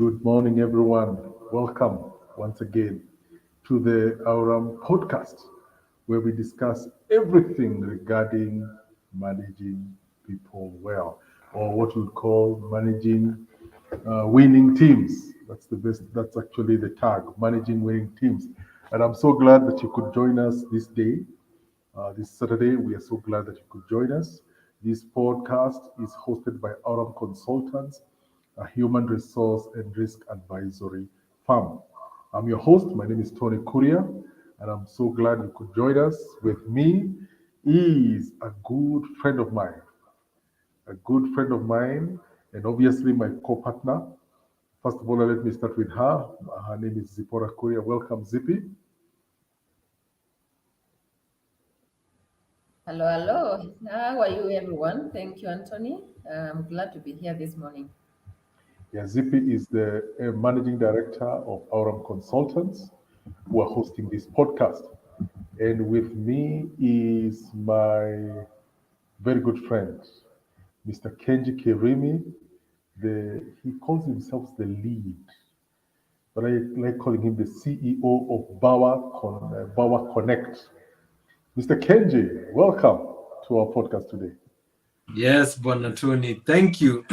Good morning, everyone. Welcome once again to the Auram podcast, where we discuss everything regarding managing people well, or what we call managing winning teams. That's the best. That's actually the tag, managing winning teams. And I'm so glad that you could join us this day, this Saturday. We are so glad that you could join us. This podcast is hosted by Aurum Consultants, a human resource and risk advisory firm. I'm your host. My name is Tony Kuria, and I'm so glad you could join us. With me is a good friend of mine, and obviously my co-partner. First of all, let me start with her. Her name is Zipporah Kuria. Welcome, Zippy. Hello, hello. How are you, everyone? Thank you, Anthony. I'm glad to be here this morning. Yeah, Zippy is the managing director of Aurum Consultants, who are hosting this podcast. And with me is my very good friend, Mr. Kenjie Kirimi. He calls himself the lead, but I like calling him the CEO of Bawa Connect. Mr. Kenji, welcome to our podcast today. Yes, Bonatoni, thank you.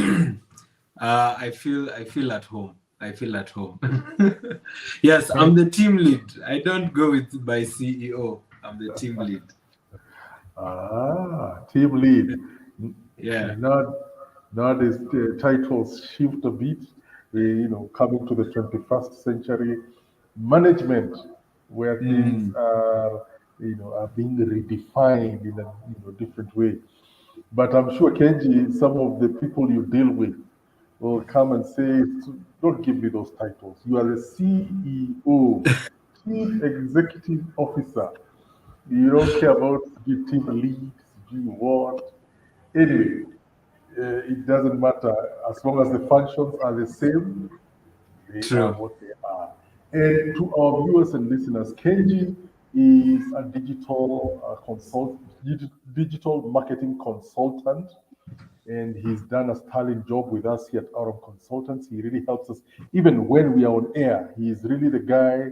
I feel at home. I feel at home. Yes, I'm the team lead. I don't go with my CEO. I'm the team lead. Team lead. Yeah. Nowadays, the titles shift a bit. Coming to the 21st century, management, where things are being redefined in a different way. But I'm sure, Kenji, some of the people you deal with will come and say, don't give me those titles. You are the CEO, Chief Executive Officer. You don't care about the team lead, what. Anyway, it doesn't matter. As long as the functions are the same, they are True. what they are. And to our viewers and listeners, Kenji is a digital marketing consultant, and he's done a sterling job with us here at Aurum Consultants. He really helps us, even when we are on air. He is really the guy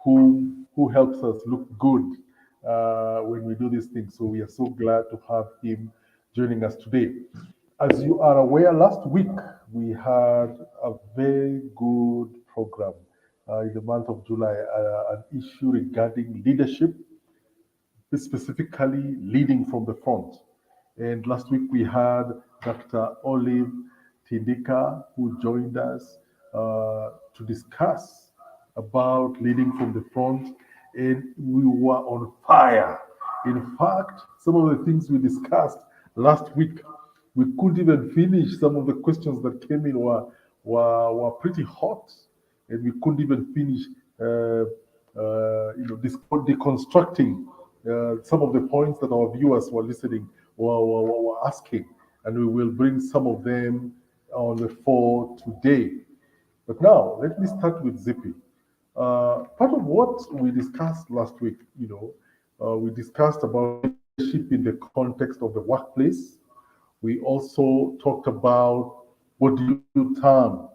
who helps us look good when we do these things. So we are so glad to have him joining us today. As you are aware, last week we had a very good program in the month of July, an issue regarding leadership, specifically leading from the front. And last week we had Dr. Olive Tindika, who joined us to discuss about leading from the front, and we were on fire. In fact, some of the things we discussed last week, we couldn't even finish. Some of the questions that came in were pretty hot, and we couldn't even finish deconstructing some of the points that our viewers were listening were asking, and we will bring some of them on the fore today. But now, let me start with Zippy. Part of what we discussed last week, we discussed about leadership in the context of the workplace. We also talked about what do you term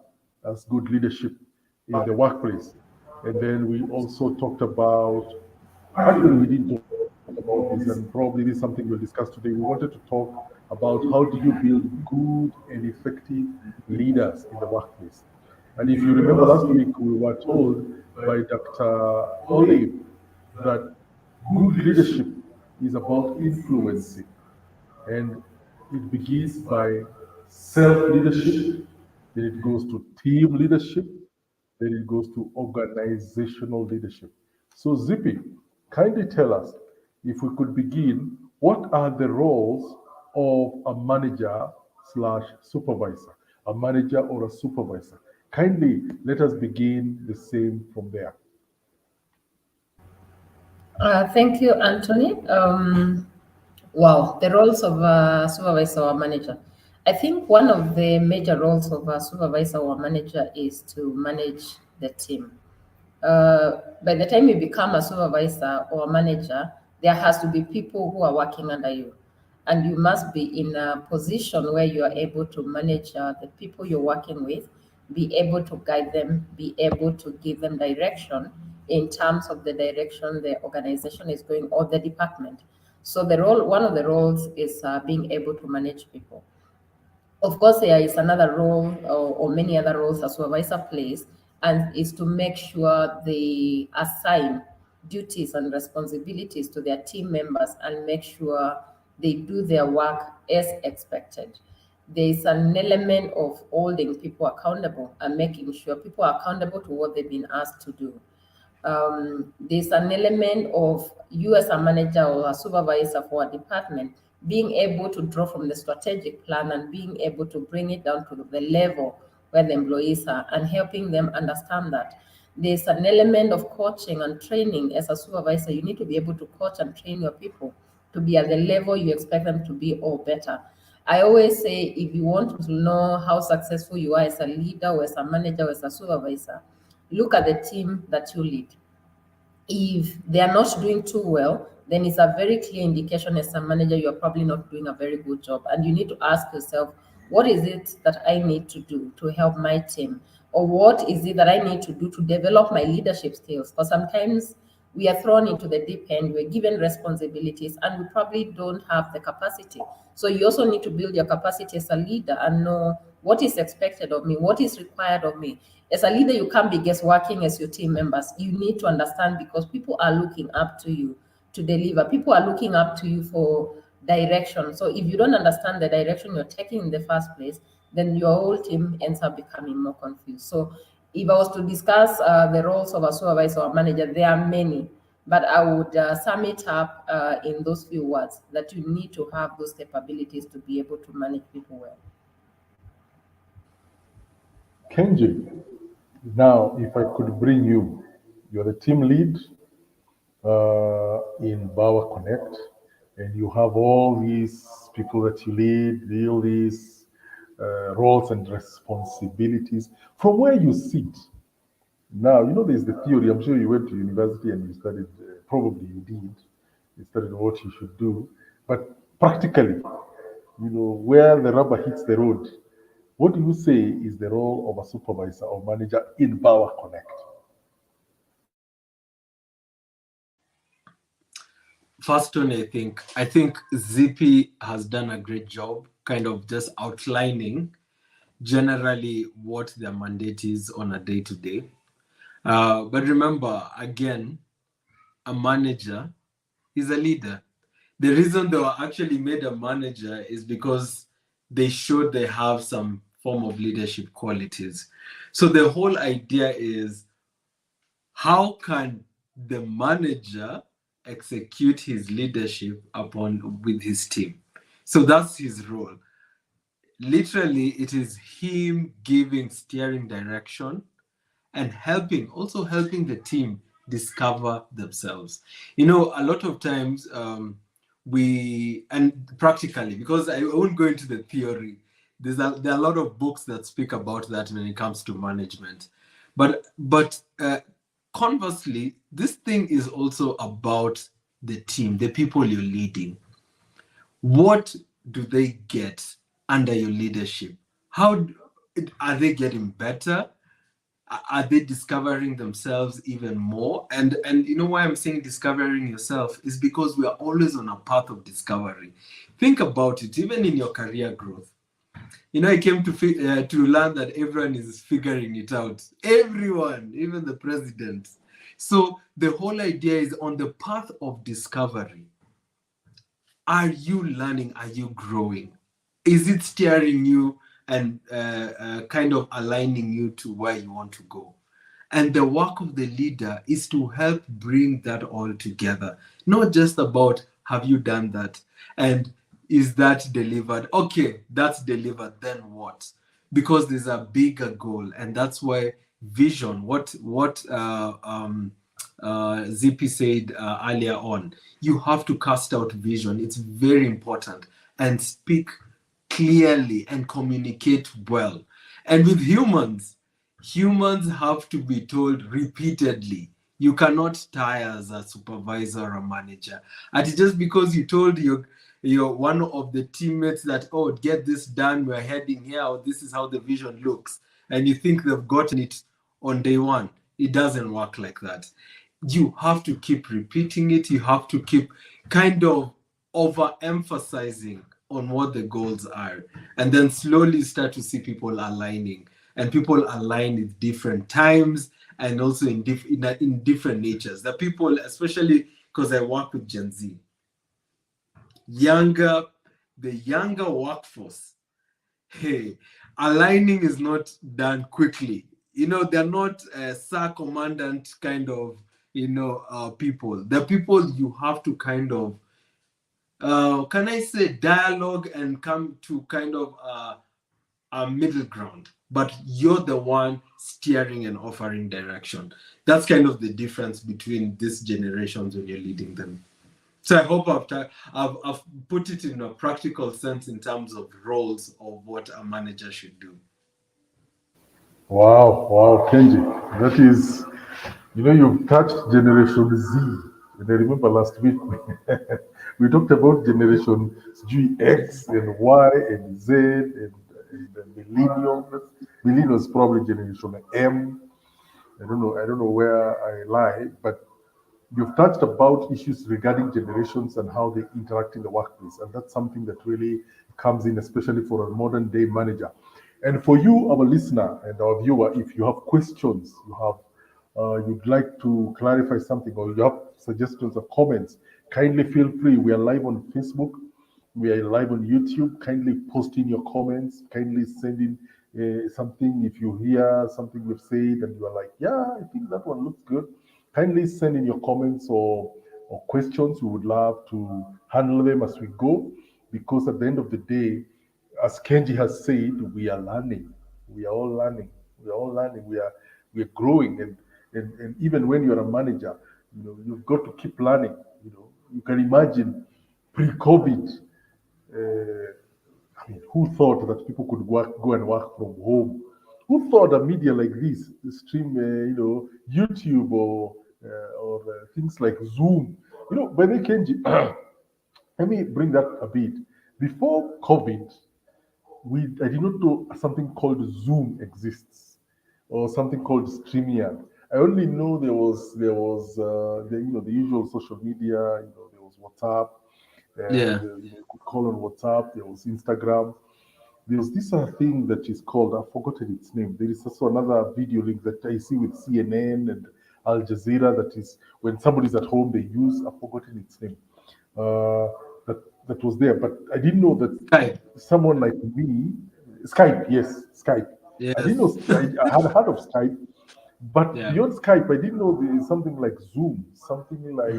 as good leadership in the workplace. And then we also talked about, actually, we didn't talk about this, and probably this is something we'll discuss today. We wanted to talk about how do you build good and effective leaders in the workplace. And if you remember last week, we were told by Dr. Olive that good leadership is about influencing, and it begins by self leadership, then it goes to team leadership, then it goes to organizational leadership. So, Zippy, kindly tell us, if we could begin, what are the roles of a manager slash supervisor, a manager or a supervisor? Kindly let us begin the same from there. Thank you, Anthony. Wow, the roles of a supervisor or manager. I think one of the major roles of a supervisor or manager is to manage the team. By the time you become a supervisor or a manager, there has to be people who are working under you. And you must be in a position where you are able to manage the people you're working with, be able to guide them, be able to give them direction in terms of the direction the organization is going or the department. So one of the roles is being able to manage people. Of course, there is another role or many other roles a supervisor plays, and is to make sure they assign duties and responsibilities to their team members and make sure they do their work as expected. There is an element of holding people accountable and making sure people are accountable to what they've been asked to do. There's an element of you as a manager or a supervisor for a department being able to draw from the strategic plan and being able to bring it down to the level where the employees are and helping them understand that. There's an element of coaching and training as a supervisor. You need to be able to coach and train your people to be at the level you expect them to be or better. I always say if you want to know how successful you are as a leader or as a manager or as a supervisor, look at the team that you lead. If they are not doing too well, then it's a very clear indication as a manager you're probably not doing a very good job. And you need to ask yourself, what is it that I need to do to help my team? Or what is it that I need to do to develop my leadership skills? Because sometimes we are thrown into the deep end, we're given responsibilities, and we probably don't have the capacity. So you also need to build your capacity as a leader and know what is expected of me, what is required of me. As a leader, you can't be guessworking as your team members. You need to understand because people are looking up to you to deliver. People are looking up to you for direction. So if you don't understand the direction you're taking in the first place, then your whole team ends up becoming more confused. So if I was to discuss the roles of a supervisor or manager, there are many, but I would sum it up in those few words that you need to have those capabilities to be able to manage people well. Kenji, now if I could bring you, you're the team lead in Bawa Connect, and you have all these people that you lead, all these roles and responsibilities. From where you sit, now, there's the theory. I'm sure you went to university and you studied, probably you did, you studied what you should do. But practically, where the rubber hits the road, what do you say is the role of a supervisor or manager in Bawa Connect? First one, I think ZP has done a great job kind of just outlining generally what their mandate is on a day-to-day. But remember, again, a manager is a leader. The reason they were actually made a manager is because they showed they have some form of leadership qualities. So the whole idea is, how can the manager execute his leadership with his team? So that's his role. Literally, it is him giving steering direction and also helping the team discover themselves. A lot of times and practically, because I won't go into the theory, there are a lot of books that speak about that when it comes to management. But conversely, this thing is also about the team, the people you're leading. What do they get under your leadership? How are they getting better? Are they discovering themselves even more? And why I'm saying discovering yourself is because we are always on a path of discovery. Think about it, even in your career growth. I came to learn that everyone is figuring it out. Everyone, even the president. So the whole idea is on the path of discovery. Are you learning? Are you growing? Is it steering you and kind of aligning you to where you want to go? And the work of the leader is to help bring that all together. Not just about, have you done that? And is that delivered? Okay, that's delivered, then what? Because there's a bigger goal. And that's why vision, what ZP said earlier on, you have to cast out vision. It's very important. And speak clearly and communicate well. And with humans have to be told repeatedly. You cannot tire as a supervisor or a manager. And just because you told your one of the teammates that, oh, get this done, we're heading here, or this is how the vision looks, and you think they've gotten it on day one. It doesn't work like that. You have to keep repeating it. You have to keep kind of overemphasizing on what the goals are, and then slowly start to see people aligning, and people align at different times and also in different natures. The people, especially because I work with Gen Z, the younger workforce, hey, aligning is not done quickly. They're not sir commandant kind of people. The people you have to kind of can I say dialogue and come to kind of a middle ground, but you're the one steering and offering direction. That's kind of the difference between these generations when you're leading them. So I hope I've put it in a practical sense in terms of roles of what a manager should do. Wow, Kenji, that is, you've touched Generation Z. And I remember last week we talked about Generation G, X, and Y, and Z, and the millennials. Millennials probably Generation M. I don't know where I lie, but you've touched about issues regarding generations and how they interact in the workplace. And that's something that really comes in, especially for a modern day manager. And for you, our listener and our viewer, if you have questions, you'd like to clarify something, or you have suggestions or comments, kindly feel free. We are live on Facebook. We are live on YouTube. Kindly post in your comments. Kindly send in something if you hear something we've said and you are like, yeah, I think that one looks good. Kindly send in your comments or questions. We would love to handle them as we go, because at the end of the day, as Kenji has said, we are learning. We are all learning. We are all learning. We are growing, and even when you're a manager, you've got to keep learning. You can imagine pre-COVID. I mean, who thought that people could go and work from home? Who thought a media like this, stream, YouTube or things like Zoom? By the way, Kenji, let me bring that a bit. Before COVID, I did not know something called Zoom exists, or something called StreamYard. I only know the usual social media. There was WhatsApp. Yeah. You could call on WhatsApp. There was Instagram. There was this other thing that is called, I've forgotten its name. There is also another video link that I see with CNN and Al Jazeera, that is when somebody's at home, they use, I've forgotten its name. That was there, but I didn't know that Skype. someone like me, Skype, yes, Skype. Yes. I didn't know, I had heard of Skype, but Yeah. beyond Skype, I didn't know there is something like Zoom, something like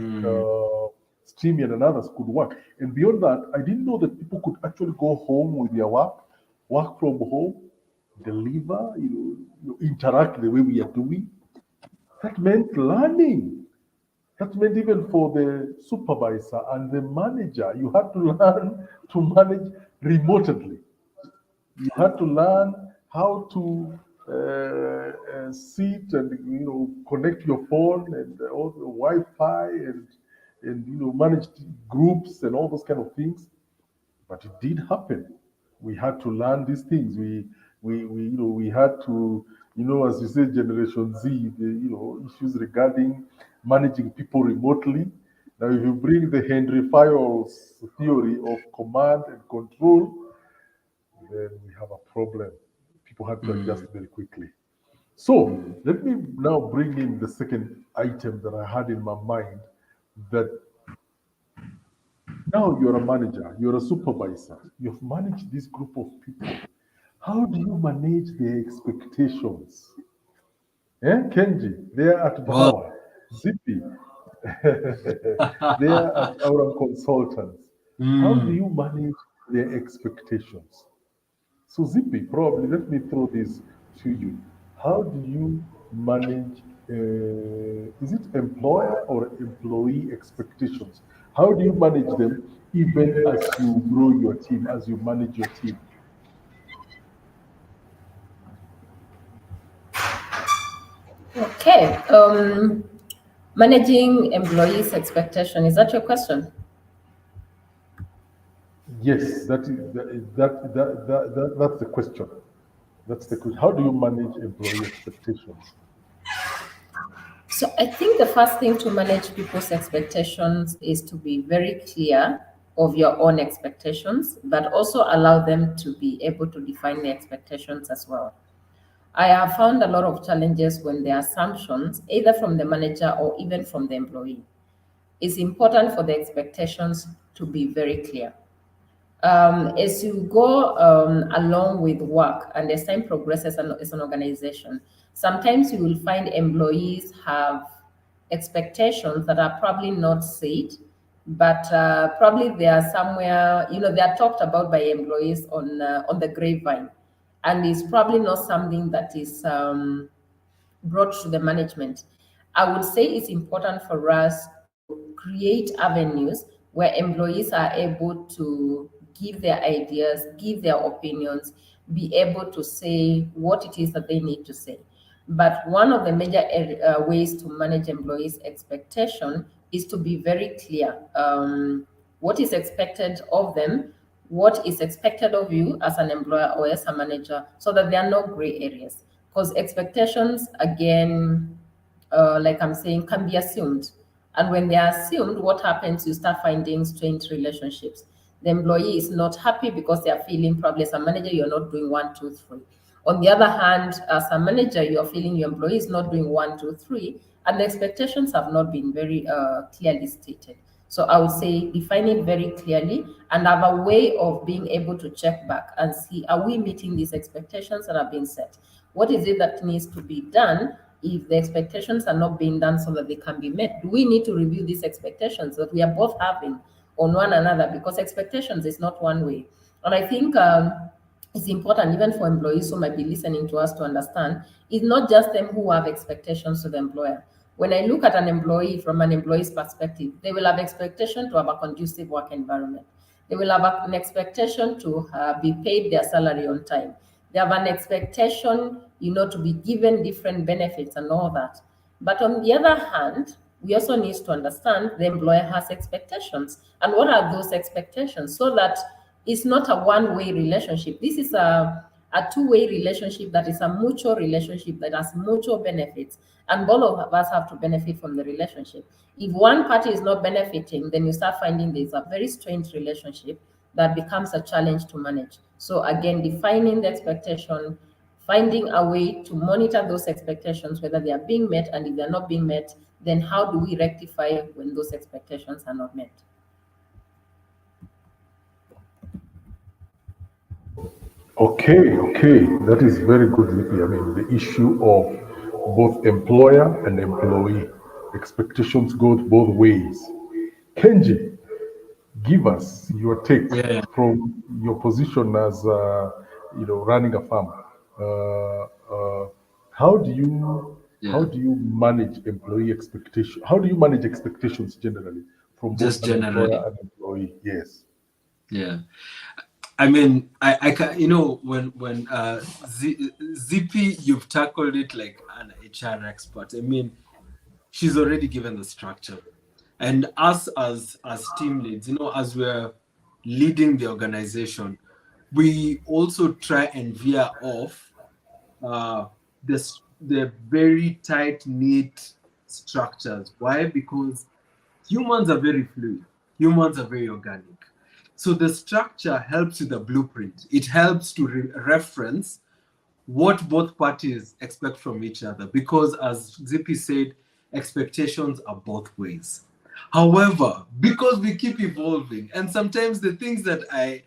StreamYard and others could work. And beyond that, I didn't know that people could actually go home with their work from home, deliver, interact the way we are doing. That meant learning. That meant even for the supervisor and the manager, you had to learn to manage remotely. You had to learn how to sit and connect your phone and all the Wi-Fi and manage groups and all those kind of things. But it did happen. We had to learn these things. We had to, as you say, Generation Z, the issues regarding managing people remotely. Now, if you bring the Henry Fayol's theory of command and control, then we have a problem. People had to adjust very quickly. So let me now bring in the second item that I had in my mind, that now you're a manager, you're a supervisor, you've managed this group of people. How do you manage their expectations? Kenji, they're at Bawa, Zippy, they're at our consultants. How do you manage their expectations? So, Zippy, probably let me throw this to you. How do you manage, is it employer or employee expectations? How do you manage them even as you grow your team, as you manage your team? Okay. Managing employees' expectation, is that your question? Yes, that's the question. That's the question. How do you manage employee expectations? So I think the first thing to manage people's expectations is to be very clear of your own expectations, but also allow them to be able to define the expectations as well. I have found a lot of challenges when the assumptions, either from the manager or even from the employee. It's important for the expectations to be very clear. As you go along with work and as time progresses as an organization, sometimes you will find employees have expectations that are probably not said, but probably they are somewhere, they are talked about by employees on the grapevine, and it's probably not something that is brought to the management. I would say it's important for us to create avenues where employees are able to give their ideas, give their opinions, be able to say what it is that they need to say. But one of the major ways to manage employees' expectation is to be very clear. What is expected of them, what is expected of you as an employer or as a manager, so that there are no gray areas. Because expectations, again, like I'm saying, can be assumed. And when they are assumed, what happens? You start finding strained relationships. The employee is not happy because they are feeling probably as a manager, you're not doing one, two, three. On the other hand, as a manager, you're feeling your employee is not doing one, two, three, and the expectations have not been very clearly stated. So I would say define it very clearly and have a way of being able to check back and see, are we meeting these expectations that have been set? What is it that needs to be done if the expectations are not being done so that they can be met? Do we need to review these expectations that we are both having on one another? Because expectations is not one way. And I think it's important even for employees who might be listening to us to understand it's not just them who have expectations to the employer. When I look at an employee from an employee's perspective, they will have expectation to have a conducive work environment. They will have an expectation to be paid their salary on time. They have an expectation, to be given different benefits and all that. But on the other hand, we also need to understand the employer has expectations. And what are those expectations? So that it's not a one-way relationship. This is a two-way relationship that is a mutual relationship that has mutual benefits. And all of us have to benefit from the relationship. If one party is not benefiting, then you start finding there's a very strange relationship that becomes a challenge to manage. So again, defining the expectation, finding a way to monitor those expectations, whether they are being met, and if they're not being met, then how do we rectify when those expectations are not met? Okay, that is very good, Lippy. I mean, the issue of both employer and employee expectations go both ways. Kenji, give us your take Yeah, from your position as running a farm. How do you how yeah. do you manage employee expectation? How do you manage expectations generally from both Just an employer generally. and employee? Yes. Yeah. I mean, I can, when ZP, you've tackled it like an HR expert. I mean, she's already given the structure, and us as team leads, as we're leading the organization, we also try and veer off uh, the very tight knit structures. Why? Because humans are very fluid. Humans are very organic. So the structure helps with the blueprint. It helps to reference what both parties expect from each other, because as Zippy said, expectations are both ways. However, because we keep evolving, and sometimes the things that I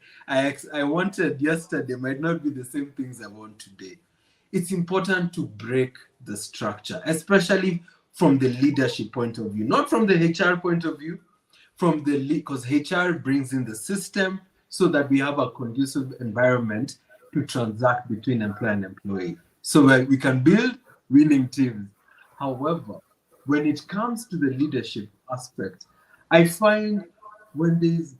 wanted yesterday might not be the same things I want today, it's important to break the structure, especially from the leadership point of view, not from the HR point of view, from the lead, because HR brings in the system so that we have a conducive environment to transact between employer and employee, so that we can build winning teams. However, when it comes to the leadership aspect, I find when there's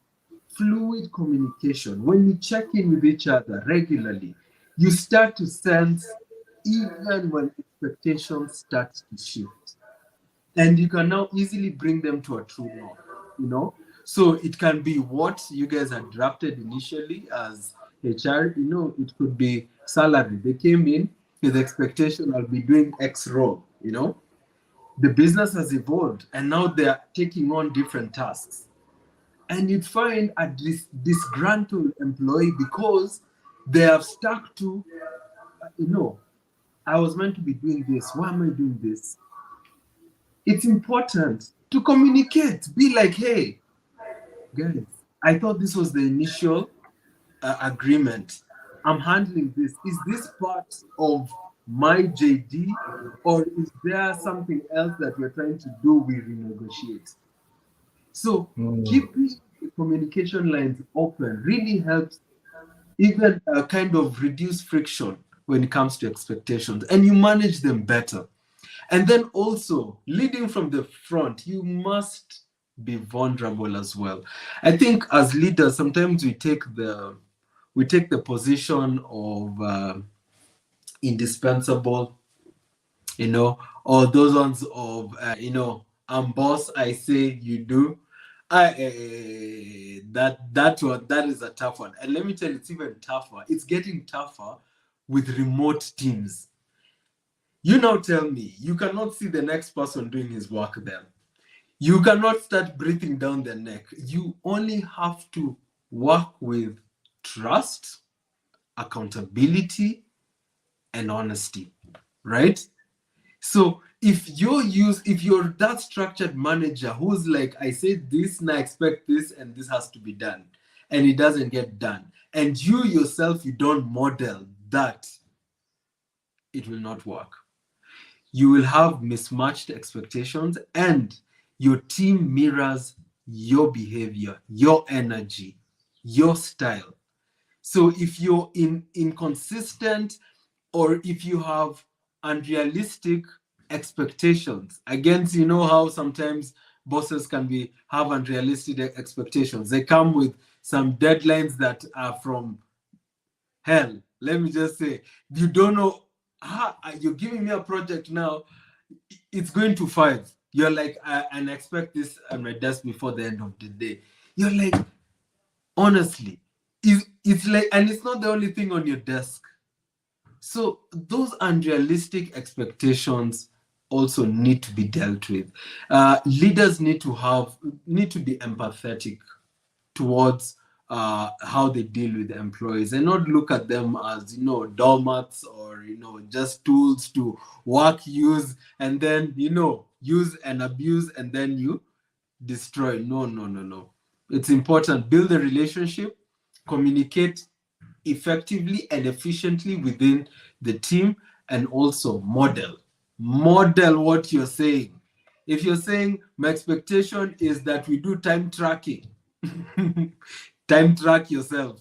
fluid communication, when you check in with each other regularly, you start to sense even when expectations start to shift, and you can now easily bring them to a true north. So it can be what you guys had drafted initially as HR, it could be salary. They came in with the expectation I'll be doing X role, The business has evolved and now they're taking on different tasks. And you'd find a disgruntled employee because they have stuck to, I was meant to be doing this. Why am I doing this? It's important to communicate. Be like, hey, guys, I thought this was the initial agreement. I'm handling this. Is this part of my JD, or is there something else that we're trying to do? We renegotiate. So keeping the communication lines open really helps even kind of reduce friction when it comes to expectations, and you manage them better. And then also leading from the front, you must be vulnerable as well. I think as leaders, sometimes we take the position of indispensable, or those ones of I'm boss, I say you do. That is a tough one. And let me tell you, it's even tougher. It's getting tougher with remote teams. You now tell me, you cannot see the next person doing his work there. You cannot start breathing down their neck. You only have to work with trust, accountability, and honesty, right? So if you're that structured manager who's like, I said this and I expect this and this has to be done, and it doesn't get done, and you yourself, you don't model that, it will not work. You will have mismatched expectations, and your team mirrors your behavior, your energy, your style. So if you're inconsistent, or if you have unrealistic expectations, again, you know how sometimes bosses can have unrealistic expectations. They come with some deadlines that are from hell. Let me just say, you don't know, you're giving me a project now, it's going to 5. You're like, and expect this on my desk before the end of the day. You're like, honestly, it's like, and it's not the only thing on your desk. So those unrealistic expectations also need to be dealt with. Leaders need to be empathetic towards how they deal with employees, and not look at them as doormats, or just tools to work, use, and then use and abuse, and then you destroy. No. It's important. Build a relationship, communicate effectively and efficiently within the team, and also model what you're saying. If you're saying my expectation is that we do time tracking, time track yourself.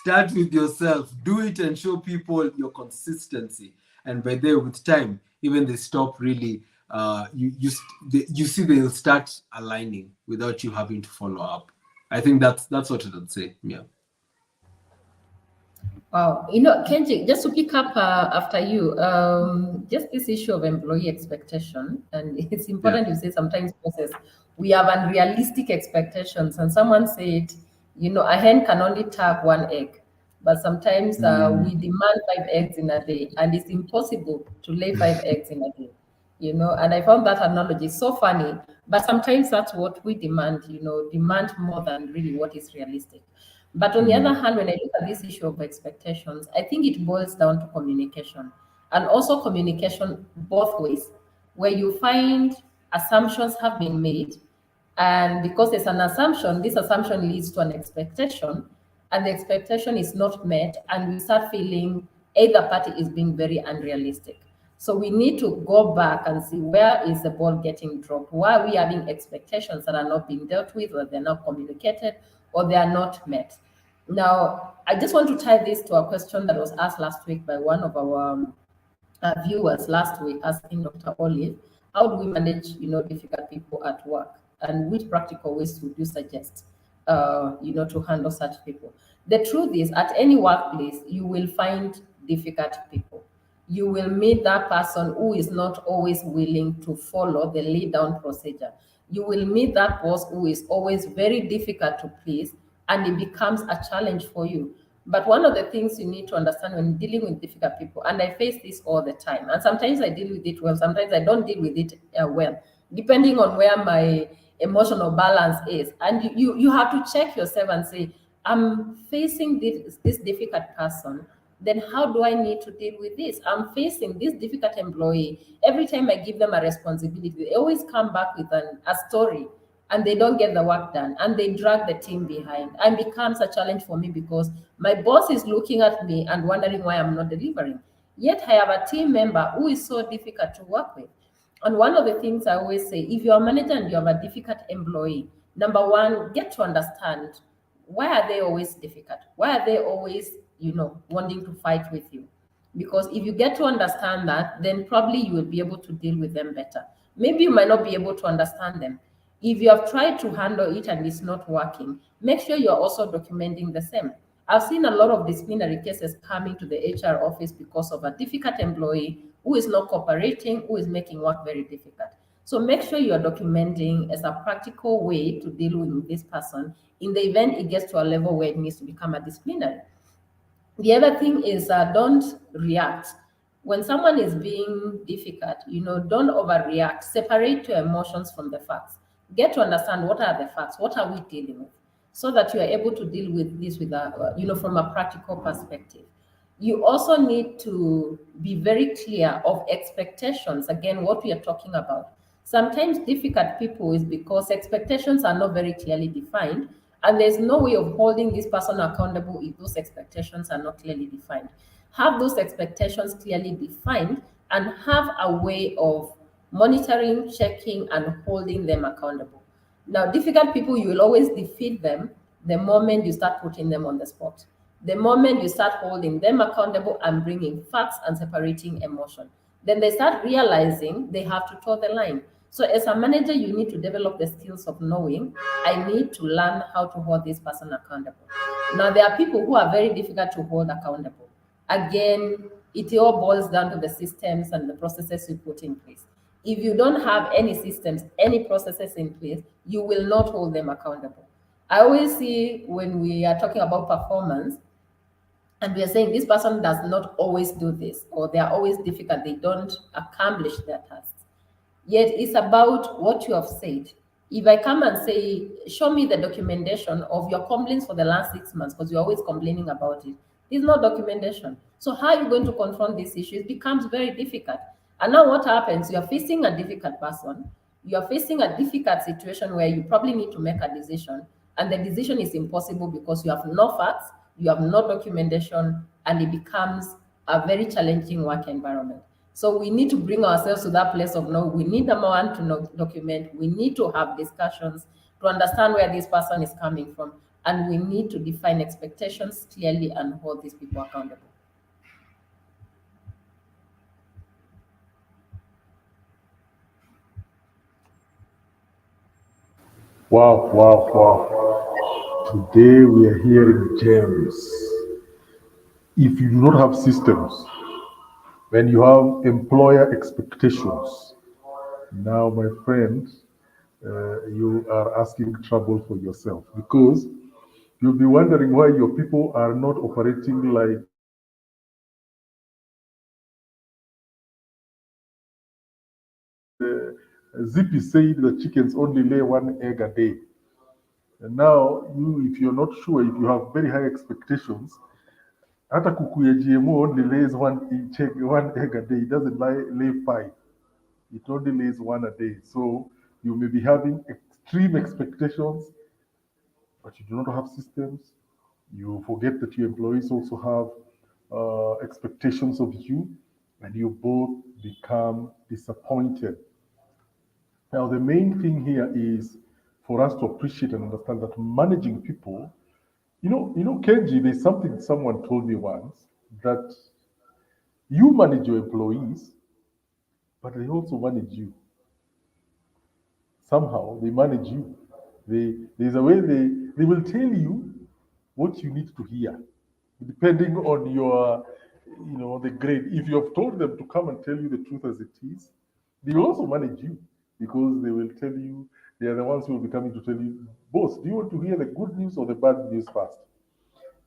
Start with yourself. Do it and show people your consistency. And by there, with time, even they stop really. You see they'll start aligning without you having to follow up. I think that's what I would say. Yeah. Wow. Kenjie, just to pick up after you, just this issue of employee expectation, and it's important to say sometimes bosses, we have unrealistic expectations, and someone said, a hen can only tag 1 egg, but sometimes we demand 5 eggs in a day, and it's impossible to lay 5 eggs in a day. And I found that analogy so funny, but sometimes that's what we demand, demand more than really what is realistic. But on the other hand, when I look at this issue of expectations, I think it boils down to communication, and also communication both ways, where you find assumptions have been made. And because there's an assumption, this assumption leads to an expectation, and the expectation is not met, and we start feeling either party is being very unrealistic. So we need to go back and see, where is the ball getting dropped? Why are we having expectations that are not being dealt with, or they're not communicated, or they are not met? Now, I just want to tie this to a question that was asked last week by one of our viewers last week, asking Dr. Olive, how do we manage, difficult people at work, and which practical ways would you suggest, to handle such people? The truth is, at any workplace, you will find difficult people. You will meet that person who is not always willing to follow the lead down procedure. You will meet that boss who is always very difficult to please, and it becomes a challenge for you. But one of the things you need to understand when dealing with difficult people, and I face this all the time, and sometimes I deal with it well, sometimes I don't deal with it well, depending on where my emotional balance is. And you have to check yourself and say, I'm facing this difficult person, then how do I need to deal with this? I'm facing this difficult employee. Every time I give them a responsibility, they always come back with a story and they don't get the work done and they drag the team behind and becomes a challenge for me because my boss is looking at me and wondering why I'm not delivering. Yet I have a team member who is so difficult to work with. And one of the things I always say, if you're a manager and you have a difficult employee, number one, get to understand why are they always difficult? Why are they always, wanting to fight with you? Because if you get to understand that, then probably you will be able to deal with them better. Maybe you might not be able to understand them. If you have tried to handle it and it's not working, make sure you're also documenting the same. I've seen a lot of disciplinary cases coming to the HR office because of a difficult employee who is not cooperating, who is making work very difficult. So make sure you're documenting as a practical way to deal with this person in the event it gets to a level where it needs to become a disciplinary. The other thing is don't react. When someone is being difficult, don't overreact. Separate your emotions from the facts. Get to understand what are the facts, what are we dealing with, so that you are able to deal with this with from a practical perspective. You also need to be very clear of expectations. Again, what we are talking about. Sometimes difficult people is because expectations are not very clearly defined, and there's no way of holding this person accountable if those expectations are not clearly defined. Have those expectations clearly defined and have a way of monitoring, checking, and holding them accountable. Now, difficult people, you will always defeat them the moment you start putting them on the spot. The moment you start holding them accountable and bringing facts and separating emotion, then they start realizing they have to toe the line. So, as a manager, you need to develop the skills of knowing I need to learn how to hold this person accountable. Now, there are people who are very difficult to hold accountable. Again, it all boils down to the systems and the processes you put in place. If you don't have any systems, any processes in place, you will not hold them accountable. I always see when we are talking about performance, and we are saying this person does not always do this, or they are always difficult, they don't accomplish their tasks. Yet it's about what you have said. If I come and say, show me the documentation of your complaints for the last 6 months, because you're always complaining about it, there's no documentation. So how are you going to confront this issue? It becomes very difficult. And now what happens? You are facing a difficult person. You are facing a difficult situation where you probably need to make a decision. And the decision is impossible because you have no facts, you have no documentation, and it becomes a very challenging work environment. So we need to bring ourselves to that place of no, we need number one to document, we need to have discussions to understand where this person is coming from, and we need to define expectations clearly and hold these people accountable. Wow, wow, wow. Today we are hearing gems. If you do not have systems, when you have employer expectations, now, my friend, you are asking trouble for yourself because you'll be wondering why your people are not operating like Zippy said the chickens only lay one egg a day. And now, if you're not sure, if you have very high expectations, hata kuku ya GMO only lays one egg a day. It doesn't lay five. It only lays one a day. So you may be having extreme expectations, but you do not have systems. You forget that your employees also have expectations of you, and you both become disappointed. Now, the main thing here is for us to appreciate and understand that managing people, Kenji, there's something someone told me once that you manage your employees, but they also manage you. Somehow they manage you. There's a way they will tell you what you need to hear, depending on your, the grade. If you have told them to come and tell you the truth as it is, they will also manage you because they will tell you, they are the ones who will be coming to tell you, boss, do you want to hear the good news or the bad news first?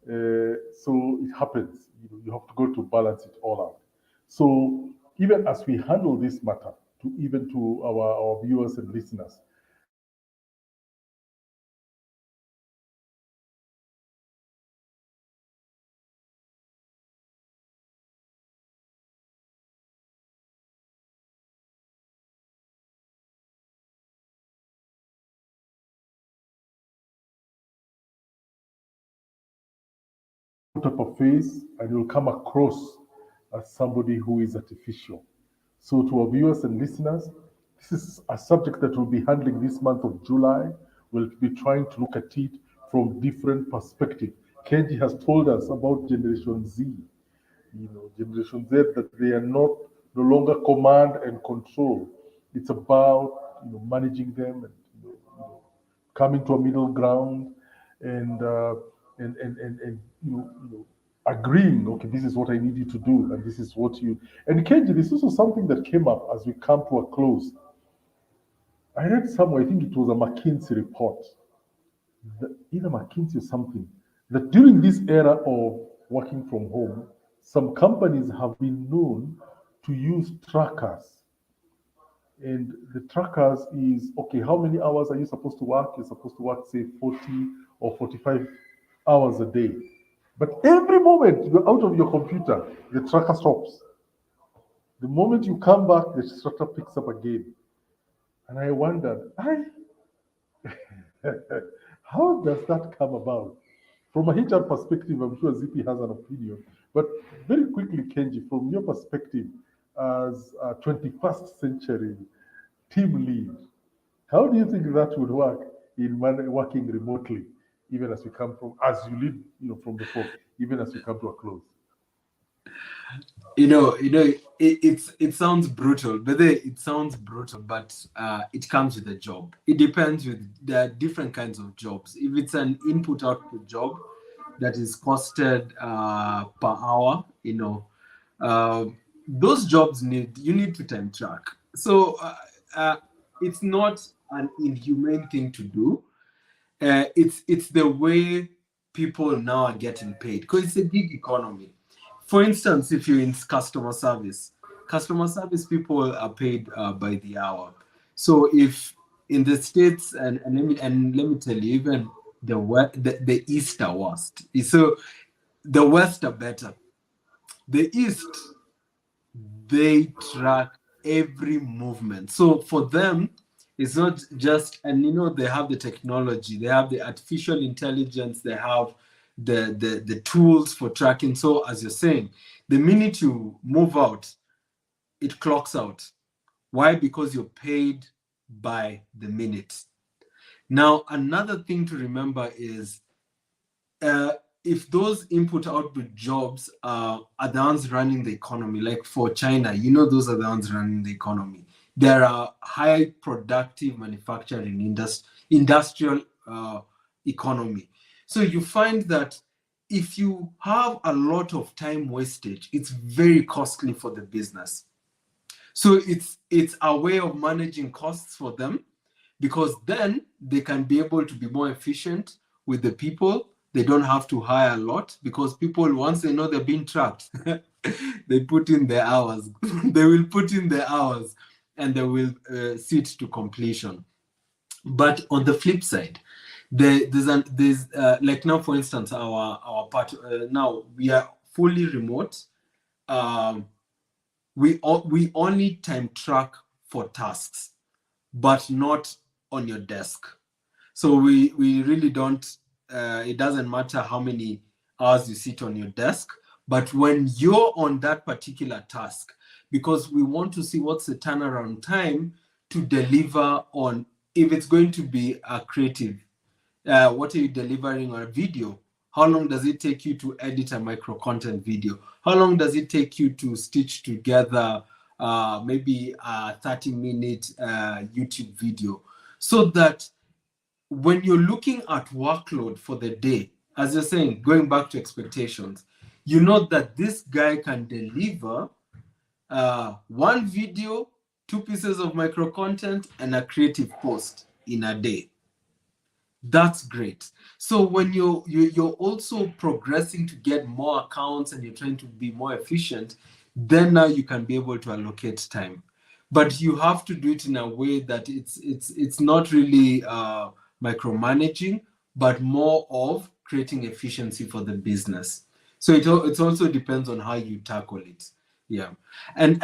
So it happens. You have to go to balance it all out. So even as we handle this matter, to our viewers and listeners, put up a face and you'll come across as somebody who is artificial. So, to our viewers and listeners, this is a subject that we'll be handling this month of July. We'll be trying to look at it from different perspectives. Kenji has told us about Generation Z, Generation Z, that they are not no longer command and control. It's about managing them and coming to a middle ground and agreeing, okay, this is what I need you to do, and this is what you. And Kenji, this is also something that came up as we come to a close. I read somewhere, I think it was a McKinsey report, either McKinsey or something, that during this era of working from home, some companies have been known to use trackers. And the trackers is, okay, how many hours are you supposed to work? You're supposed to work, say, 40 or 45 hours a day. But every moment you're out of your computer, the tracker stops. The moment you come back, the tracker picks up again. And I wondered, how does that come about? From a HR perspective, I'm sure Zippy has an opinion. But very quickly, Kenji, from your perspective as a 21st century team lead, how do you think that would work in working remotely, even as we come from, as you lead, from the top, even as we come to a close? It sounds brutal, but it sounds brutal, but it comes with a job. It depends with the different kinds of jobs. If it's an input-output job that is costed per hour, those jobs you need to time track. So it's not an inhumane thing to do. It's the way people now are getting paid, because it's a gig economy. For instance, if you're in customer service people are paid by the hour. So if in the States, and let me tell you, even the East are worst. So the West are better. The East, they track every movement. So for them, it's not just, and they have the technology, they have the artificial intelligence, they have the tools for tracking. So as you're saying, the minute you move out, it clocks out. Why? Because you're paid by the minute. Now, another thing to remember is if those input-output jobs are the ones running the economy, like for China, those are the ones running the economy. There are high productive manufacturing industrial economy. So you find that if you have a lot of time wastage, it's very costly for the business. So it's a way of managing costs for them, because then they can be able to be more efficient with the people. They don't have to hire a lot, because people, once they know they're being tracked, they put in their hours. They will put in their hours and they will see it to completion. But on the flip side, there's like now, for instance, our part now we are fully remote. We only time track for tasks, but not on your desk. So we really don't, it doesn't matter how many hours you sit on your desk, but when you're on that particular task, because we want to see what's the turnaround time to deliver on, if it's going to be a creative, what are you delivering on a video? How long does it take you to edit a micro content video? How long does it take you to stitch together maybe a 30-minute YouTube video? So that when you're looking at workload for the day, as you're saying, going back to expectations, you know that this guy can deliver one video, 2 pieces of micro content, and a creative post in a day. That's great. So when you're also progressing to get more accounts and you're trying to be more efficient, then now you can be able to allocate time. But you have to do it in a way that it's not really micromanaging, but more of creating efficiency for the business. So it also depends on how you tackle it. Yeah, and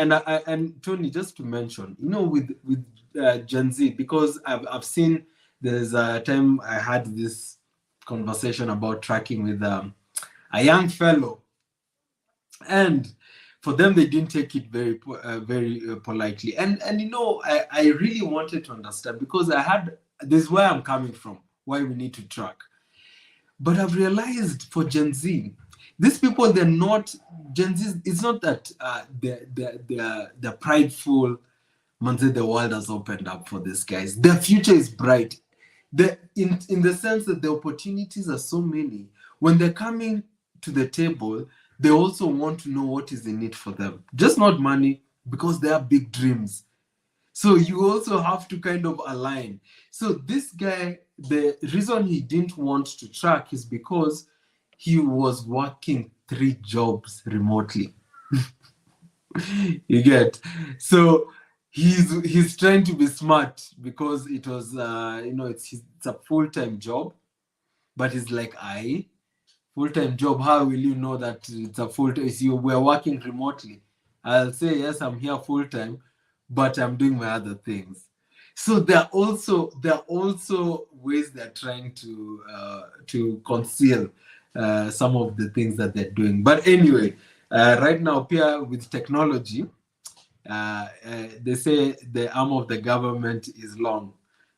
Tony, just to mention, with Gen Z, because I've seen there's a time I had this conversation about tracking with a young fellow, and for them they didn't take it very politely, and I really wanted to understand, because this is where I'm coming from, why we need to track. But I've realized for Gen Z, these people, they're not Gen Z. It's not that they're prideful. Manze, the world has opened up for these guys. Their future is bright. In the sense that the opportunities are so many. When they're coming to the table, they also want to know what is in it for them. Just not money, because they have big dreams. So you also have to kind of align. So this guy, the reason he didn't want to track is because he was working 3 jobs remotely. You get? So he's trying to be smart, because it was it's a full-time job, but it's like, full-time job, how will you know that it's a full-time? We're working remotely. I'll say, yes, I'm here full-time, but I'm doing my other things. So there are also ways they're trying to conceal some of the things that they're doing. But anyway, right now, Pia, with technology, they say the arm of the government is long.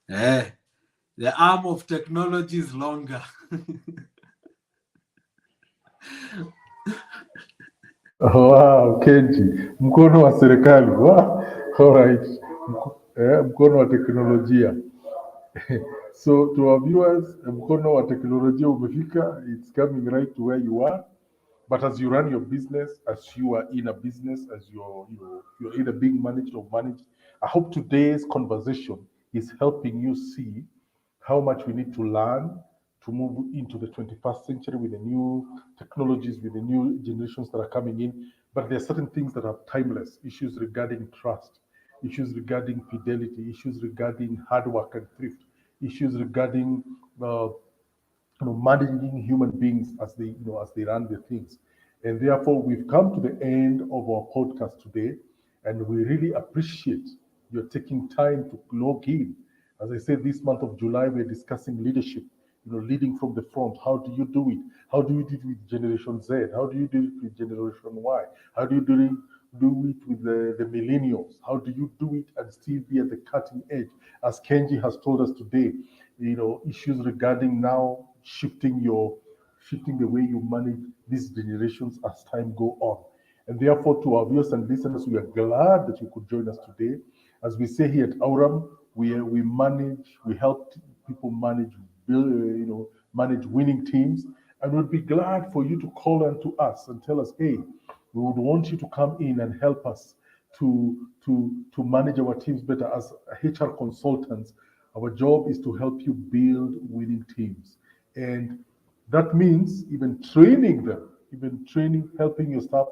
The arm of technology is longer. Wow, Kenji, mkono wa serikali. Wow, all right. Mkono wa teknolojia. So to our viewers, mkono wa teknolojia umefika. It's coming right to where you are. But as you run your business, as you are in a business, as you're either being managed or managed, I hope today's conversation is helping you see how much we need to learn to move into the 21st century with the new technologies, with the new generations that are coming in. But there are certain things that are timeless, issues regarding trust, issues regarding fidelity, issues regarding hard work and thrift, issues regarding uh, managing human beings as they run their things. And therefore, we've come to the end of our podcast today, and we really appreciate your taking time to log in. As I said, this month of July, we're discussing leadership. Leading from the front. How do you do it? How do you do it with Generation Z? How do you do it with Generation Y? How do you do it with the millennials? How do you do it and still be at the cutting edge? As Kenji has told us today, issues regarding now shifting the way you manage these generations as time go on. And therefore, to our viewers and listeners, we are glad that you could join us today. As we say here at Aurum, we help people manage winning teams, and we'd be glad for you to call on to us and tell us, hey, we would want you to come in and help us to manage our teams better. As HR consultants, our job is to help you build winning teams. And that means even training them, helping your staff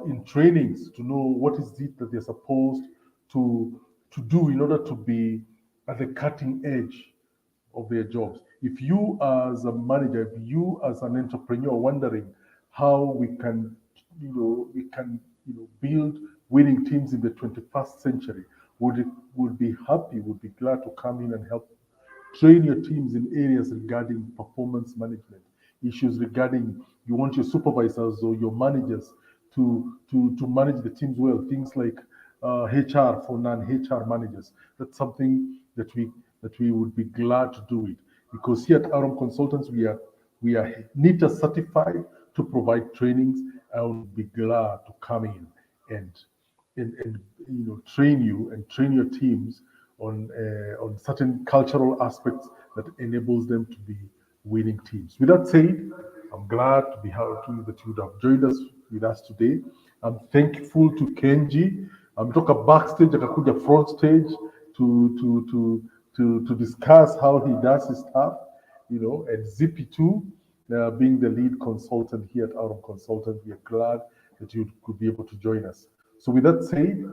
in trainings to know what is it that they're supposed to do in order to be at the cutting edge of their jobs. If you as a manager, if you as an entrepreneur are wondering how we can build winning teams in the 21st century, would be happy, would be glad to come in and help train your teams in areas regarding performance management, issues regarding you want your supervisors or your managers to manage the teams well, things like HR for non-HR managers. That's something that we would be glad to do it, because here at Aram Consultants we are NITA certified to provide trainings, and would be glad to come in and train you and train your teams on certain cultural aspects that enables them to be winning teams. With that said, I'm glad to be happy that you would have joined us with us today. I'm thankful to Kenji. Ametoka backstage akakuja front stage to to discuss how he does his stuff, and Zippy too, being the lead consultant here at Aurum Consultant. We are glad that you could be able to join us. So with that said,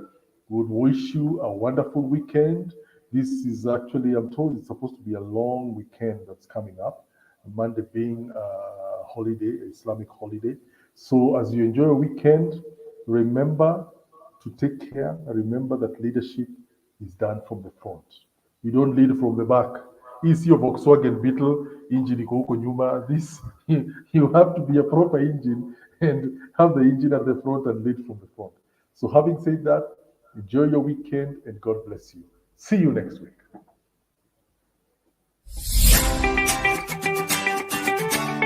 we would wish you a wonderful weekend. This is actually, I'm told it's supposed to be a long weekend that's coming up, Monday being a holiday, Islamic holiday. So as you enjoy a weekend, remember to take care. Remember that leadership is done from the front. You don't lead from the back. Is your Volkswagen Beetle engine iko huko nyuma? This you have to be a proper engine and have the engine at the front and lead from the front. So having said that, enjoy your weekend and God bless you. See you next week.